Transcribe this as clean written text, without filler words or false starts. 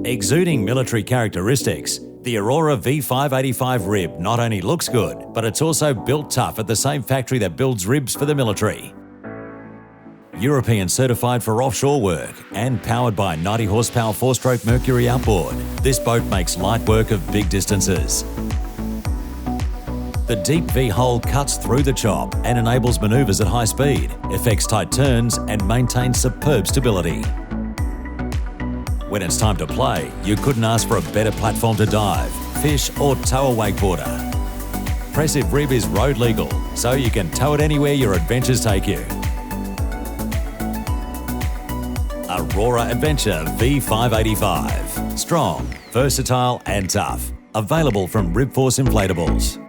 Exuding military characteristics, the Aurora V585 rib not only looks good, but it's also built tough at the same factory that builds ribs for the military. European certified for offshore work and powered by a 90 horsepower 4-stroke Mercury outboard, this boat makes light work of big distances. The deep V-hull cuts through the chop and enables manoeuvres at high speed, effects tight turns and maintains superb stability. When it's time to play, you couldn't ask for a better platform to dive, fish or tow a wakeboarder. Pressive rib is road legal, so you can tow it anywhere your adventures take you. Aurora Adventure V585. Strong, versatile and tough. Available from Ribforce Inflatables.